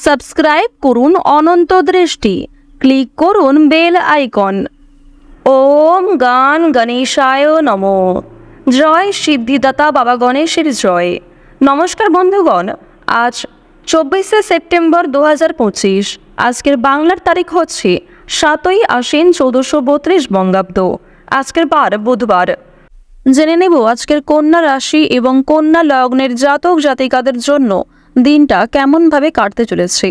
Subscribe করুন অনন্ত দৃষ্টি, click করুন বেল আইকন। ওম গান গণেশায় নমো। জয় সিদ্ধিদাতা বাবা গণেশের জয়। নমস্কার বন্ধুগণ, আজ 24শে সেপ্টেম্বর 2025। আজকের বাংলার তারিখ হচ্ছে 7ই আশ্বিন 1432 বঙ্গাব্দ। আজকের বার বুধবার। জেনে নেব আজকের কন্যা রাশি এবং কন্যা লগ্নের জাতক জাতিকাদের জন্য দিনটা কেমনভাবে কাটতে চলেছে,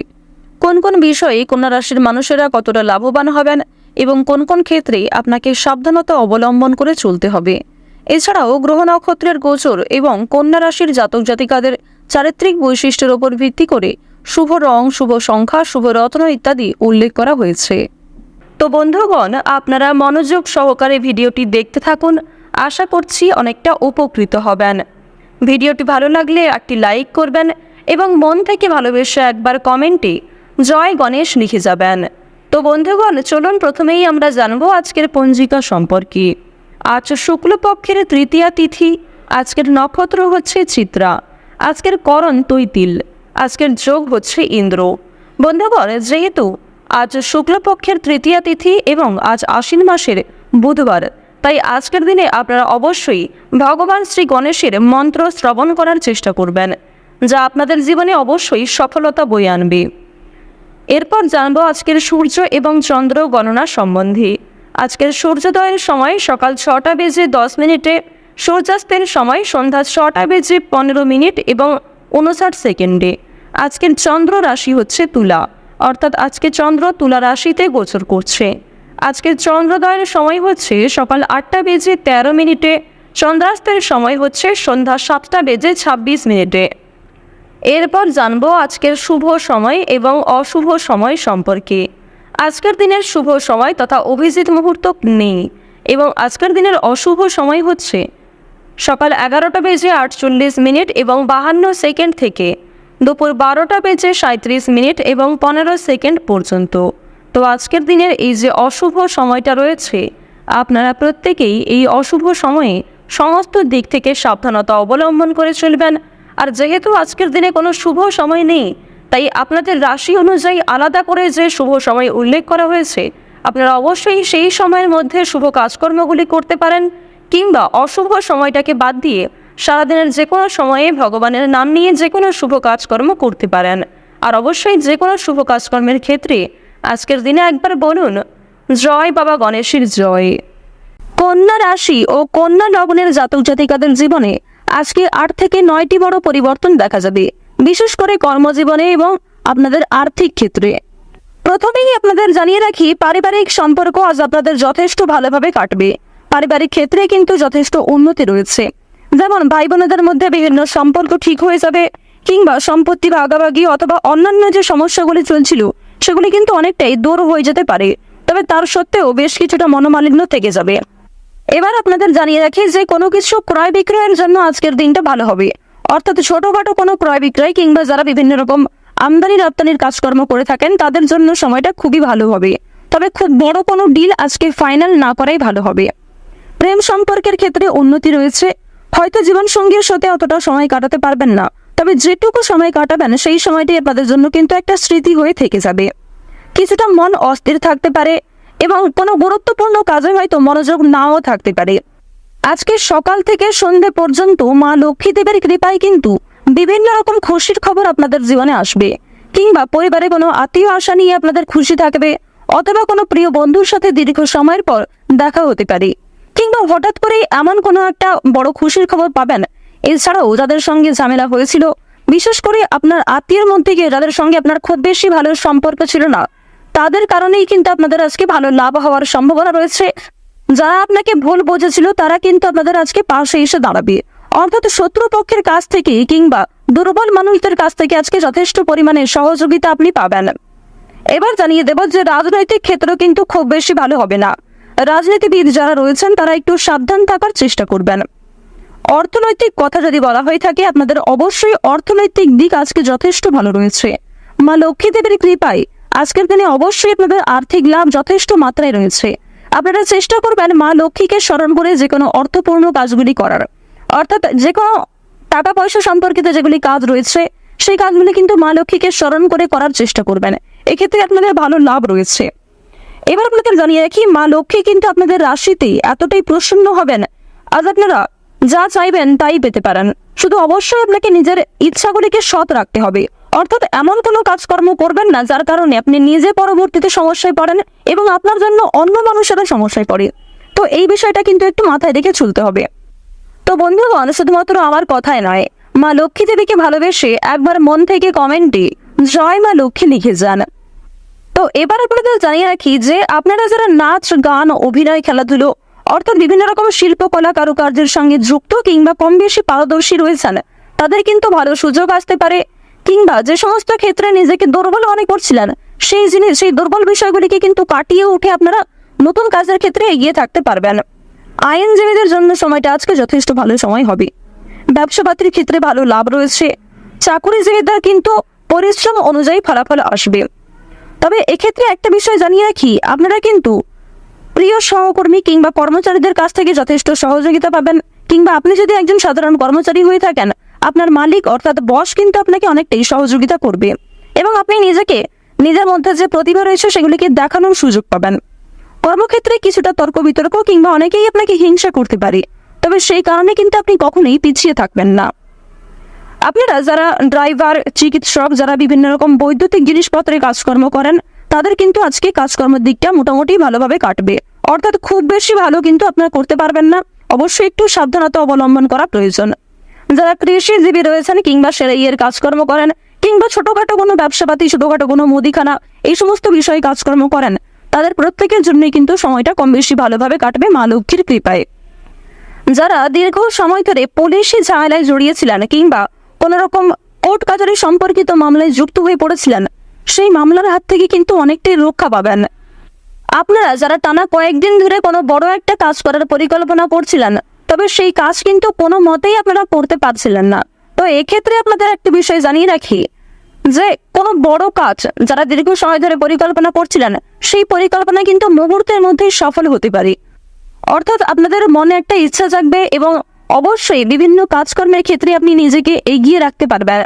কোন কোন বিষয়ে কন্যা রাশির মানুষেরা কতটা লাভবান হবেন এবং কোন কোন ক্ষেত্রে আপনাকে সাবধানতা অবলম্বন করে চলতে হবে। এছাড়াও গ্রহ নক্ষত্রের গোচর এবং কন্যা রাশির জাতক জাতিকাদের চারিত্রিক বৈশিষ্ট্যের উপর ভিত্তি করে শুভ রং, শুভ সংখ্যা, শুভ রত্ন ইত্যাদি উল্লেখ করা হয়েছে। তো বন্ধুগণ, আপনারা মনোযোগ সহকারে ভিডিওটি দেখতে থাকুন। আশা করছি অনেকটা উপকৃত হবেন। ভিডিওটি ভালো লাগলে একটি লাইক করবেন এবং মন থেকে ভালোবেসে একবার কমেন্টে জয় গণেশ লিখে যাবেন। তো বন্ধুগণ, চলুন প্রথমেই আমরা জানবো আজকের পঞ্জিকা সম্পর্কে। আজ শুক্লপক্ষের তৃতীয়া তিথি। আজকের নক্ষত্র হচ্ছে চিত্রা। আজকের করণ তৈতিল। আজকের যোগ হচ্ছে ইন্দ্র। বন্ধুগণ, যেহেতু আজ শুক্লপক্ষের তৃতীয়া তিথি এবং আজ আশ্বিন মাসের বুধবার, তাই আজকের দিনে আপনারা অবশ্যই ভগবান শ্রী গণেশের মন্ত্র শ্রবণ করার চেষ্টা করবেন, যা আপনাদের জীবনে অবশ্যই সফলতা বয়ে আনবে। এরপর জানবো আজকের সূর্য এবং চন্দ্র গণনা সম্বন্ধে। আজকের সূর্যোদয়ের সময় সকাল 6টা বেজে 10 মিনিটে, সূর্যাস্তের সময় সন্ধ্যা 6টা বেজে 15 মিনিট এবং 59 সেকেন্ডে। আজকের চন্দ্র রাশি হচ্ছে তুলা, অর্থাৎ আজকে চন্দ্র তুলা রাশিতে গোচর করছে। আজকের চন্দ্রোদয়ের সময় হচ্ছে সকাল 8টা বেজে 13 মিনিটে, চন্দ্রাস্তের সময় হচ্ছে সন্ধ্যা 7টা বেজে 26 মিনিটে। এরপর জানবো আজকের শুভ সময় এবং অশুভ সময় সম্পর্কে। আজকের দিনের শুভ সময় তথা অভিজিৎ মুহূর্ত নেই এবং আজকের দিনের অশুভ সময় হচ্ছে সকাল 11টা বেজে 48 মিনিট এবং 52 সেকেন্ড থেকে দুপুর 12টা বেজে 37 মিনিট এবং 15 সেকেন্ড পর্যন্ত। তো আজকের দিনের এই যে অশুভ সময়টা রয়েছে, আপনারা প্রত্যেকেই এই অশুভ সময়ে সমস্ত দিক থেকে সাবধানতা অবলম্বন করে চলবেন। আর যেহেতু আজকের দিনে কোনো শুভ সময় নেই, তাই আপনাদের রাশি অনুযায়ী আলাদা করে যে শুভ সময় উল্লেখ করা হয়েছে, আপনারা অবশ্যই সেই সময়ের মধ্যে শুভ কাজকর্মগুলি করতে পারেন, কিংবা অশুভ সময়টাকে বাদ দিয়ে সারাদিনের যে কোনো সময়ে ভগবানের নাম নিয়ে যে কোনো শুভ কাজকর্ম করতে পারেন। আর অবশ্যই যে কোনো শুভ কাজকর্মের ক্ষেত্রে আজকের দিনে একবার বলুন জয় বাবা গণেশের জয়। কন্যা রাশি ও কন্যা লগ্নের জাতক জাতিকাদের জীবনে আজকে 8 থেকে 9টি বড় পরিবর্তন দেখা যাবে, বিশেষ করে কর্মজীবনে এবং আপনাদের আর্থিক ক্ষেত্রে। প্রথমেই আপনাদের জানিয়ে রাখি, পারিবারিক সম্পর্ক আজ আপনাদের যথেষ্ট ভালোভাবে কাটবে। পারিবারিক ক্ষেত্রে কিন্তু যথেষ্ট উন্নতি রয়েছে। যেমন ভাই বোনেদের মধ্যে বিভিন্ন সম্পর্ক ঠিক হয়ে যাবে, কিংবা সম্পত্তি ভাগাভাগি অথবা অন্যান্য যে সমস্যাগুলি চলছিল সেগুলি কিন্তু অনেকটাই দূর হয়ে যেতে পারে। তবে তার সত্ত্বেও বেশ কিছুটা মনোমালিন্য থেকে যাবে। এবার আপনাদের জানিয়ে রাখি যে কোনো কিছু ক্রয় বিক্রয়ের জন্য আজকের দিনটা ভালো হবে, অর্থাৎ ছোটখাটো কোনো ক্রয় বিক্রয় কিংবা যারা বিভিন্ন রকম আমদানি রপ্তানির কাজকর্ম করে থাকেন তাদের জন্য সময়টা খুবই ভালো হবে। তবে খুব বড় কোনো ডিল আজকে ফাইনাল না করাই ভালো হবে। প্রেম সম্পর্কের ক্ষেত্রে উন্নতি রয়েছে। হয়তো জীবনসঙ্গীর সাথে অতটা সময় কাটাতে পারবেন না, তবে যেটুকু সময় কাটাবেন সেই সময়টি আপনাদের জন্য কিন্তু একটা স্মৃতি হয়ে থেকে যাবে। কিছুটা মন অস্থির থাকতে পারে এবং কোনো গুরুত্বপূর্ণ কাজে হয়তো মনোযোগ নাও থাকতে পারে। আজকে সকাল থেকে সন্ধে পর্যন্ত মা লক্ষ্মী দেবীর কৃপায় কিন্তু বিভিন্ন রকম খুশির খবর আপনাদের জীবনে আসবে, কিংবা পরিবারে কোনো আত্মীয় আশা নিয়ে আপনাদের খুশি থাকবে, অথবা কোনো প্রিয় বন্ধুর সাথে দীর্ঘ সময়ের পর দেখা হতে পারে, কিংবা হঠাৎ করেই এমন কোনো একটা বড় খুশির খবর পাবেন। এছাড়াও যাদের সঙ্গে ঝামেলা হয়েছিল, বিশেষ করে আপনার আত্মীয়ের মধ্যে গিয়ে যাদের সঙ্গে আপনার খুব বেশি ভালো সম্পর্ক ছিল না, তাদের কারণেই কিন্তু আপনাদের আজকে ভালো লাভ হওয়ার সম্ভাবনা রয়েছে। যারা আপনাকে ভুল বুঝেছিল তারা কিন্তু আপনাদের আজকে পাশে এসে দাঁড়াবে, অর্থাৎ শত্রুপক্ষের কাছ থেকে কিংবা দুর্বল মানুষদের কাছ থেকে আজকে যথেষ্ট পরিমাণে সহযোগিতা আপনি পাবেন। এবার জানিয়ে দেব যে রাজনৈতিক ক্ষেত্র কিন্তু খুব বেশি ভালো হবে না। রাজনীতিবিদ যারা রয়েছেন তারা একটু সাবধান থাকার চেষ্টা করবেন। অর্থনৈতিক কথা যদি বলা হয়ে থাকে, আপনাদের অবশ্যই অর্থনৈতিক দিক আজকে যথেষ্ট ভালো রয়েছে। মা লক্ষ্মী দেবীর কৃপায় আজকের দিনে অবশ্যই আপনাদের আর্থিক লাভ যথেষ্ট মাত্রায় রয়েছে। আপনারা চেষ্টা করবেন মা লক্ষ্মীকে স্মরণ করে যে কোনো অর্থপূর্ণ কাজগুলি করার, অর্থাৎ যে কোনো টাকা পয়সা সম্পর্কিত যেগুলি কাজ রয়েছে সেই কাজগুলি কিন্তু মা লক্ষ্মীকে স্মরণ করে করার চেষ্টা করবেন। এক্ষেত্রে আপনাদের ভালো লাভ রয়েছে। এবার আপনাদের জানিয়ে রাখি, মা লক্ষ্মী কিন্তু আপনাদের রাশিতে এতটাই প্রসন্ন হবেন, আজ আপনারা যা চাইবেন তাই পেতে পারেন। শুধু অবশ্যই আপনাকে নিজের ইচ্ছাগুলিকে সৎ রাখতে হবে, অর্থাৎ এমন কোনো কাজকর্ম করবেন না যার কারণে আপনি নিজে পরবর্তীতে সমস্যায় পড়েন এবং আপনার জন্য অন্য মানুষেরা সমস্যায় পড়ে। তো এই বিষয়টা কিন্তু একটু মাথায় রেখে চলতে হবে। তো বন্ধুগণ, শুধুমাত্র আমার কথায় নয়, মা লক্ষ্মী দেবীকে ভালোবেসে একবার মন থেকে কমেন্টে জয় মা লক্ষ্মী লিখে যান। তো এবার আপনাদের জানিয়ে রাখি যে আপনারা যারা নাচ, গান, অভিনয়, খেলাধুলো অর্থাৎ বিভিন্ন রকম শিল্পকলা কারুকার্যের সঙ্গে যুক্ত কিংবা কম বেশি পারদর্শী রয়েছেন, তাদের কিন্তু ভালো সুযোগ আসতে পারে। কিংবা যে সমস্ত ক্ষেত্রে নিজেকে দুর্বল মনে করছিলেন, সেই দুর্বল বিষয়গুলিকে কিন্তু কাটিয়ে উঠে আপনারা নতুন কাজের ক্ষেত্রে এগিয়ে থাকতে পারবেন। আইনজীবীদের জন্য সময়টা আজকে যথেষ্ট ভালো সময় হবে। ব্যবসাপাতির ক্ষেত্রে ভালো লাভ রয়েছে। চাকুরিজীবীদের কিন্তু পরিশ্রম অনুযায়ী ফলাফল আসবে। তবে এক্ষেত্রে একটা বিষয় জানিয়ে রাখি, আপনারা কিন্তু প্রিয় সহকর্মী কিংবা কর্মচারীদের কাছ থেকে যথেষ্ট সহযোগিতা পাবেন। কিংবা আপনি যদি একজন সাধারণ কর্মচারী হয়ে থাকেন, আপনার মালিক অর্থাৎ বস কিন্তু আপনাকে অনেকটাই সহযোগিতা করবে এবং আপনি নিজের মধ্যে যে প্রতিভা রয়েছে সেগুলিকে দেখানোর সুযোগ পাবেন। কর্মক্ষেত্রে কিছুটা তর্ক বিতর্ক কিংবা অনেকেই আপনাকে হিংসা করতে পারে, তবে সেই কারণে কিন্তু আপনি কখনোই পিছিয়ে থাকবেন না। আপনারা যারা ড্রাইভার, চিকিৎসক, যারা বিভিন্ন রকম বৈদ্যুতিক জিনিসপত্রের কাজকর্ম করেন, তাদের কিন্তু আজকে কাজকর্মের দিকটা মোটামুটি ভালোভাবে কাটবে। অর্থাৎ খুব বেশি ভালো কিন্তু আপনারা করতে পারবেন না, অবশ্যই একটু সাবধানতা অবলম্বন করা প্রয়োজন। যারা কৃষিজীবী রয়েছেন কিংবা সেলাইয়ের কাজকর্ম করেন কিংবা ছোটখাটো কোনো ব্যবসাপাতি, ছোটখাটো কোনো মুদিখানা, এই সমস্ত বিষয়ে কাজকর্ম করেন, তাদের প্রত্যেকের জন্যই কিন্তু সময়টা কম বেশি ভালোভাবে কাটবে মা লক্ষ্মীর কৃপায়। যারা দীর্ঘ সময় ধরে পুলিশি ঝামেলায় জড়িয়েছিলেন কিংবা কোনো রকম কোর্ট কাচারি সম্পর্কিত মামলায় যুক্ত হয়ে পড়েছিলেন, সেই মামলার হাত থেকে কিন্তু অনেকটাই রক্ষা পাবেন। আপনারা যারা টানা কয়েকদিন ধরে কোনো বড় একটা কাজ করার পরিকল্পনা করছিলেন, তবে সেই কাজ কিন্তু কোনো মতেই আপনারা করতে পারছিলেন না, তো এক্ষেত্রে আপনাদের একটা বিষয় জানিয়ে রাখি যে কোনো বড় কাজ যারা দীর্ঘ সময় ধরে পরিকল্পনা করছিলেন, সেই পরিকল্পনা কিন্তু মুহূর্তের মধ্যেই সফল হতে পারে। অর্থাৎ আপনাদের মনে একটা ইচ্ছা জাগবে এবং অবশ্যই বিভিন্ন কাজকর্মের ক্ষেত্রে আপনি নিজেকে এগিয়ে রাখতে পারবেন।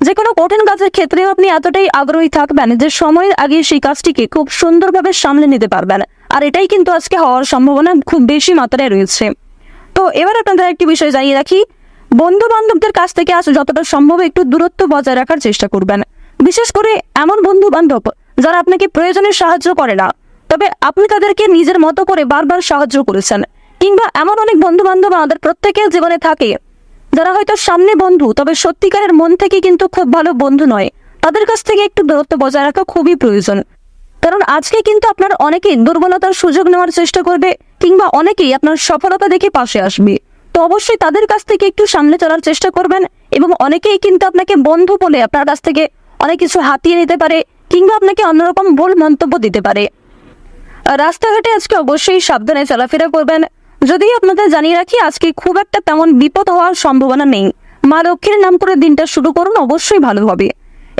যে কোনো কঠিন কাজের ক্ষেত্রেও আপনি এতটাই আগ্রহী থাকবেন যে সময়ের আগে সেই কাজটিকে খুব সুন্দরভাবে সামলে নিতে পারবেন, আর এটাই কিন্তু আজকে হওয়ার সম্ভাবনা খুব বেশি মাত্রায় রয়েছে। তো এবার আপনাদের একটি বিষয় জানিয়ে রাখি, বন্ধু বান্ধবদের কাছ থেকে আজ যতটা সম্ভব একটু দূরত্ব বজায় রাখার চেষ্টা করবেন। বিশেষ করে এমন বন্ধু বান্ধব যারা আপনাকে প্রয়োজনে সাহায্য করে না, তবে আপনি তাদেরকে নিজের মতো করে বারবার সাহায্য করেছেন। কিংবা এমন অনেক বন্ধু বান্ধব আমাদের প্রত্যেকের জীবনে থাকে যারা হয়তো সামনে বন্ধু, তবে সত্যিকারের মন থেকে কিন্তু খুব ভালো বন্ধু নয়। তাদের কাছ থেকে একটু দূরত্ব বজায় রাখা খুবই প্রয়োজন, কারণ আজকে কিন্তু আপনার অনেকেই দুর্বলতার সুযোগ নেওয়ার চেষ্টা করবে কিংবা অনেকেই আপনার সফলতা দেখে পাশে আসবে। তো অবশ্যই তাদের কাছ থেকে একটু সামনে চলার চেষ্টা করবেন এবং অনেকেই কিন্তু আপনাকে বন্ধু বলে আপনার কাছ থেকে অনেক কিছু হাতিয়ে নিতে পারে কিংবা আপনাকে অন্যরকম ভুল মন্তব্য দিতে পারে। রাস্তাঘাটে আজকে অবশ্যই সাবধানে চলাফেরা করবেন। যদি আপনাদের জানিয়ে রাখি, আজকে খুব একটা তেমন বিপদ হওয়ার সম্ভাবনা নেই। মা লক্ষ্মীর নাম করে দিনটা শুরু করুন, অবশ্যই ভালো হবে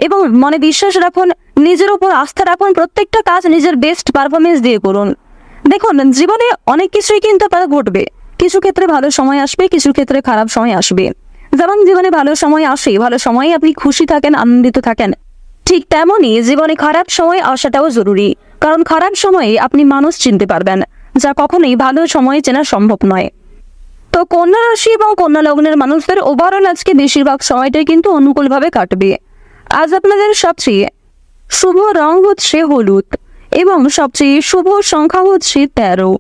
এবং মনে বিশ্বাস রাখুন, নিজের উপর আস্থা রাখুন, প্রত্যেকটা কাজ নিজের বেস্ট পারফরমেন্স দিয়ে করুন। দেখুন, জীবনে অনেক কিছুই কিন্তু আপনার ঘটবে। কিছু ক্ষেত্রে ভালো সময় আসবে, কিছু ক্ষেত্রে খারাপ সময় আসবে। যেমন জীবনে ভালো সময় আসে, ভালো সময়ে আপনি খুশি থাকেন, আনন্দিত থাকেন, ঠিক তেমনই জীবনে খারাপ সময় আসাটাও জরুরি, কারণ খারাপ সময়ে আপনি মানুষ চিনতে পারবেন, যা কখনোই ভালো সময়ে চেনা সম্ভব নয়। তো কন্যা রাশি এবং কন্যা লগ্নের মানুষদের ওভারঅল আজকে বেশিরভাগ সময়টাই কিন্তু অনুকূলভাবে কাটবে। আজ আপনাদের সবচেয়ে শুভ রং হচ্ছে হলুদ এবং সবচেয়ে শুভ সংখ্যা হচ্ছে 13।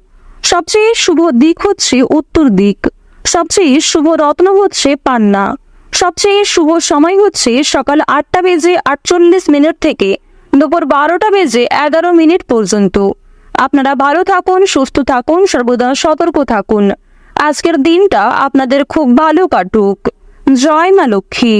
সবচেয়ে শুভ দিক হচ্ছে উত্তর দিক। সবচেয়ে শুভ রত্ন হচ্ছে পান্না। সবচেয়ে শুভ সময় হচ্ছে সকাল 8টা বেজে 48 মিনিট থেকে দুপুর 12টা বেজে 11 মিনিট পর্যন্ত। আপনারা ভালো থাকুন, সুস্থ থাকুন, সর্বদা সতর্ক থাকুন। আজকের দিনটা আপনাদের খুব ভালো কাটুক। জয় মা লক্ষ্মী।